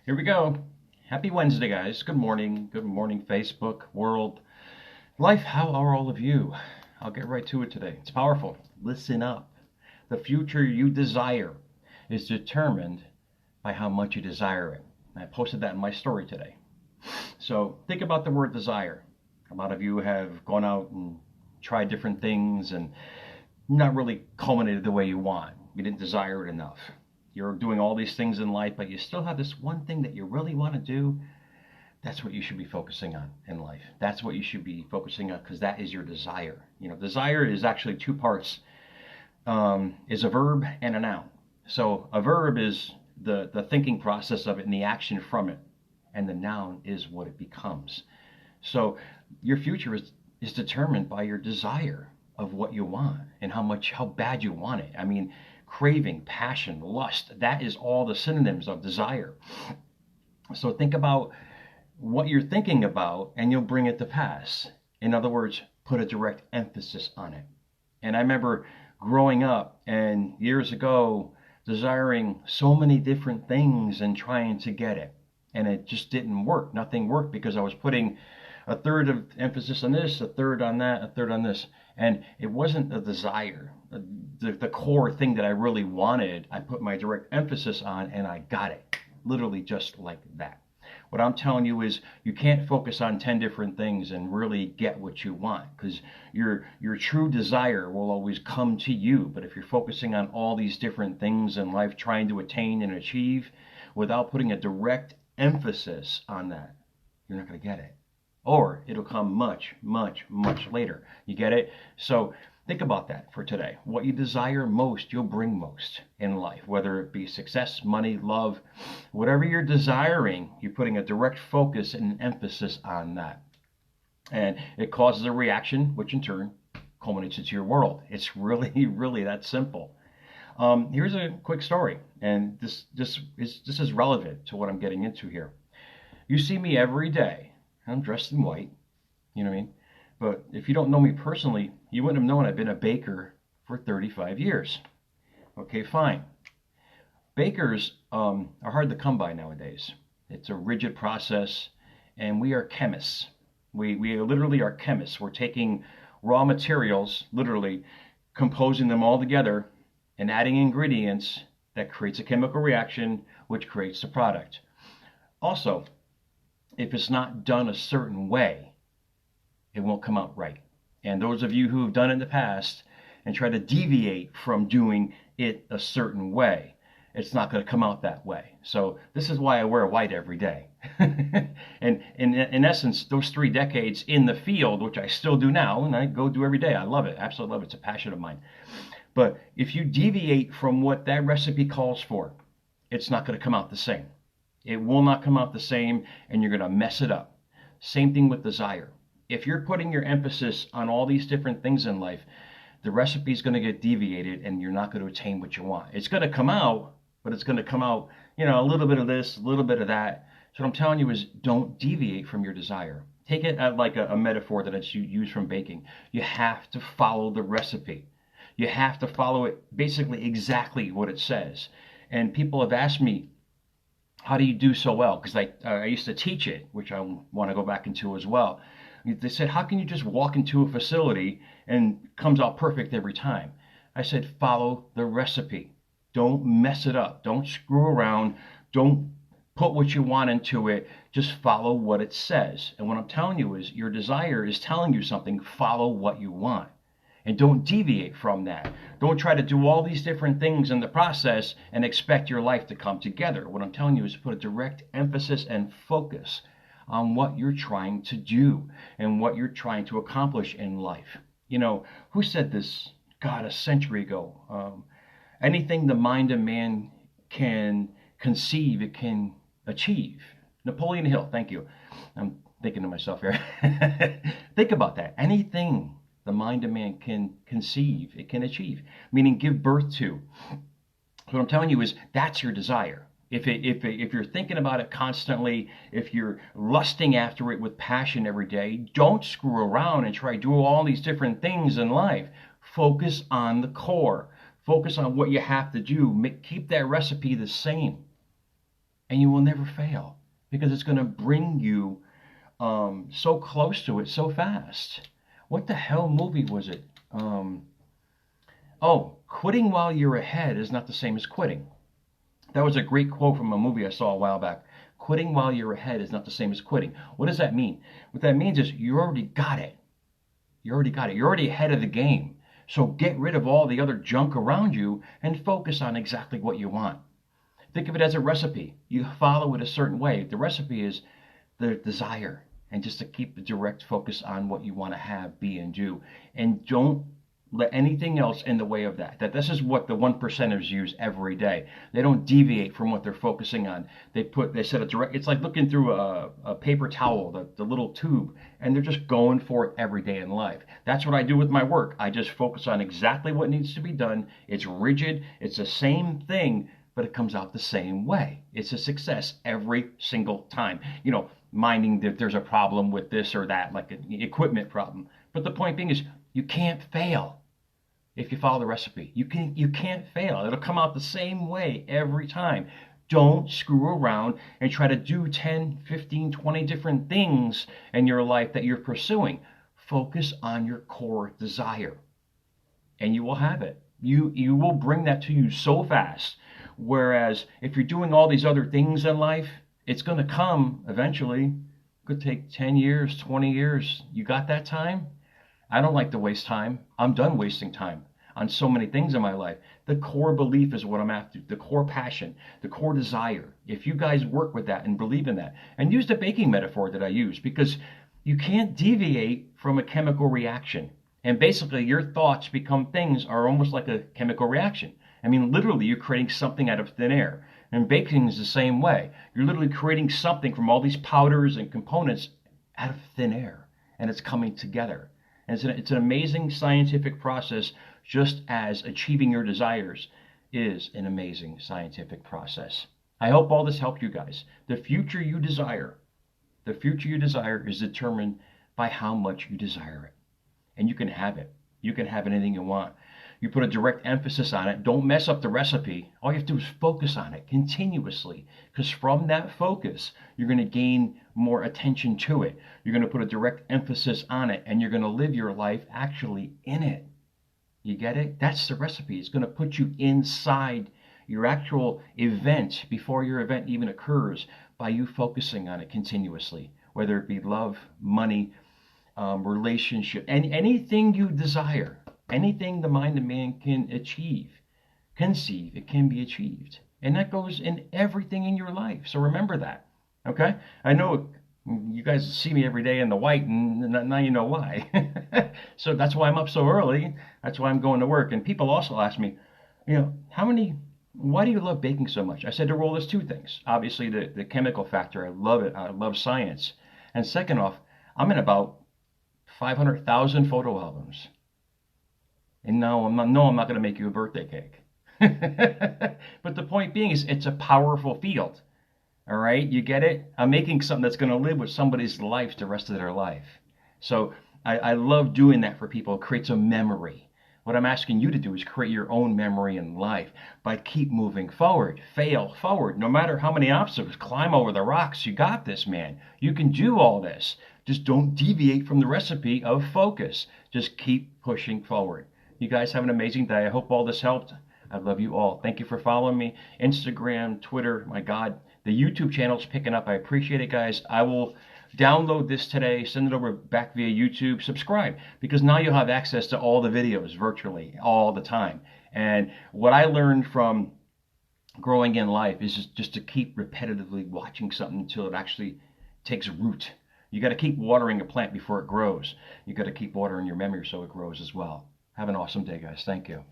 Here we go. Happy Wednesday, guys. Good morning. Good morning, Facebook, world, life. How are all of you? I'll get right to it today. It's powerful. Listen up. The future you desire is determined by how much you desire it. I posted that in my story today. So think about the word desire. A lot of you have gone out and tried different things and not really culminated the way you want. You didn't desire it enough. You're doing all these things in life, but you still have this one thing that you really want to do. That's what you should be focusing on in life. That's what you should be focusing on because that is your desire. Desire is actually two parts. Is a verb and a noun. So a verb is the thinking process of it and the action from it, and the noun is what it becomes. So your future is determined by your desire of what you want and how bad you want it. I mean, craving, passion, lust, that is all the synonyms of desire. So think about what you're thinking about and you'll bring it to pass. In other words, put a direct emphasis on it. And I remember growing up and years ago desiring so many different things and trying to get it. And it just didn't work. Nothing worked because I was putting a third of emphasis on this, a third on that, a third on this. And it wasn't a desire. The core thing that I really wanted, I put my direct emphasis on and I got it. Literally just like that. What I'm telling you is you can't focus on 10 different things and really get what you want because your true desire will always come to you. But if you're focusing on all these different things in life trying to attain and achieve without putting a direct emphasis on that, you're not going to get it. Or it'll come much, much, much later. You get it? So think about that for today. What you desire most, you'll bring most in life, whether it be success, money, love, whatever you're desiring, you're putting a direct focus and an emphasis on that. And it causes a reaction, which in turn culminates into your world. It's really, really that simple. Here's a quick story, and this is relevant to what I'm getting into here. You see me every day. I'm dressed in white, you know what I mean? But if you don't know me personally, you wouldn't have known I've been a baker for 35 years. Okay, fine. Bakers are hard to come by nowadays. It's a rigid process, and we are chemists. We literally are chemists. We're taking raw materials, literally composing them all together and adding ingredients that creates a chemical reaction, which creates the product. Also, if it's not done a certain way, it won't come out right. And those of you who have done it in the past and try to deviate from doing it a certain way, it's not going to come out that way. So this is why I wear white every day. And in essence, those 3 decades in the field, which I still do now, and I go do every day, I love it, absolutely love it, it's a passion of mine. But if you deviate from what that recipe calls for, it's not going to come out the same. It will not come out the same, and you're going to mess it up. Same thing with desire. If you're putting your emphasis on all these different things in life, the recipe is going to get deviated, and you're not going to attain what you want. It's going to come out, but it's going to come out, a little bit of this, a little bit of that. So what I'm telling you is don't deviate from your desire. Take it like a metaphor that it's used from baking. You have to follow the recipe. You have to follow it basically exactly what it says. And people have asked me, how do you do so well? Because I used to teach it, which I want to go back into as well. They said, how can you just walk into a facility and it comes out perfect every time? I said, follow the recipe. Don't mess it up. Don't screw around. Don't put what you want into it. Just follow what it says. And what I'm telling you is your desire is telling you something. Follow what you want. And don't deviate from that. Don't try to do all these different things in the process and expect your life to come together. What I'm telling you is put a direct emphasis and focus on what you're trying to do and what you're trying to accomplish in life. Who said this? God, a century ago. Anything the mind of man can conceive, it can achieve. Napoleon Hill, thank you. I'm thinking to myself here. Think about that. Anything the mind of man can conceive, it can achieve, meaning give birth to. What I'm telling you is that's your desire. If you're thinking about it constantly, if you're lusting after it with passion every day, don't screw around and try to do all these different things in life. Focus on the core. Focus on what you have to do. Keep that recipe the same. and you will never fail because it's going to bring you so close to it so fast. What the hell movie was it? Oh, quitting while you're ahead is not the same as quitting. That was a great quote from a movie I saw a while back. Quitting while you're ahead is not the same as quitting. What does that mean? What that means is you already got it. You already got it. You're already ahead of the game. So get rid of all the other junk around you and focus on exactly what you want. Think of it as a recipe. You follow it a certain way. The recipe is the desire, and just to keep the direct focus on what you want to have, be, and do. And don't let anything else in the way of that. That this is what the 1%ers use every day. They don't deviate from what they're focusing on. They set a direct, it's like looking through a paper towel, the little tube, and they're just going for it every day in life. That's what I do with my work. I just focus on exactly what needs to be done. It's rigid. It's the same thing, but it comes out the same way. It's a success every single time. Minding that there's a problem with this or that, like an equipment problem. But the point being is, you can't fail if you follow the recipe. You can't fail. It'll come out the same way every time. Don't screw around and try to do 10, 15, 20 different things in your life that you're pursuing. Focus on your core desire, and you will have it. You will bring that to you so fast. Whereas if you're doing all these other things in life, it's going to come eventually. It could take 10 years, 20 years. You got that time? I don't like to waste time. I'm done wasting time on so many things in my life. The core belief is what I'm after, the core passion, the core desire. If you guys work with that and believe in that, and use the baking metaphor that I use, because you can't deviate from a chemical reaction. And basically, your thoughts become things are almost like a chemical reaction. I mean, literally, you're creating something out of thin air. And baking is the same way. You're literally creating something from all these powders and components out of thin air, and it's coming together. And it's an amazing scientific process, just as achieving your desires is an amazing scientific process. I hope all this helped you guys. The future you desire is determined by how much you desire it. And you can have it. You can have anything you want. You put a direct emphasis on it. Don't mess up the recipe. All you have to do is focus on it continuously, because from that focus, you're going to gain more attention to it. You're going to put a direct emphasis on it, and you're going to live your life actually in it. You get it? That's the recipe. It's going to put you inside your actual event before your event even occurs by you focusing on it continuously, whether it be love, money, relationship, and anything you desire. Anything the mind of man can conceive, it can be achieved. And that goes in everything in your life. So remember that, okay? I know you guys see me every day in the white, and now you know why. So that's why I'm up so early. That's why I'm going to work. And people also ask me, why do you love baking so much? I said, well, there's two things. Obviously, the chemical factor. I love it. I love science. And second off, I'm in about 500,000 photo albums. And no, I'm not going to make you a birthday cake. But the point being is, it's a powerful field. All right, you get it? I'm making something that's going to live with somebody's life the rest of their life. So I love doing that for people. It creates a memory. What I'm asking you to do is create your own memory in life by keep moving forward, fail forward. No matter how many obstacles, climb over the rocks. You got this, man. You can do all this. Just don't deviate from the recipe of focus. Just keep pushing forward. You guys have an amazing day. I hope all this helped. I love you all. Thank you for following me. Instagram, Twitter, my God. The YouTube channel's picking up. I appreciate it, guys. I will download this today, send it over back via YouTube. Subscribe, because now you'll have access to all the videos virtually all the time. And what I learned from growing in life is just to keep repetitively watching something until it actually takes root. You got to keep watering a plant before it grows. You got to keep watering your memory so it grows as well. Have an awesome day, guys. Thank you.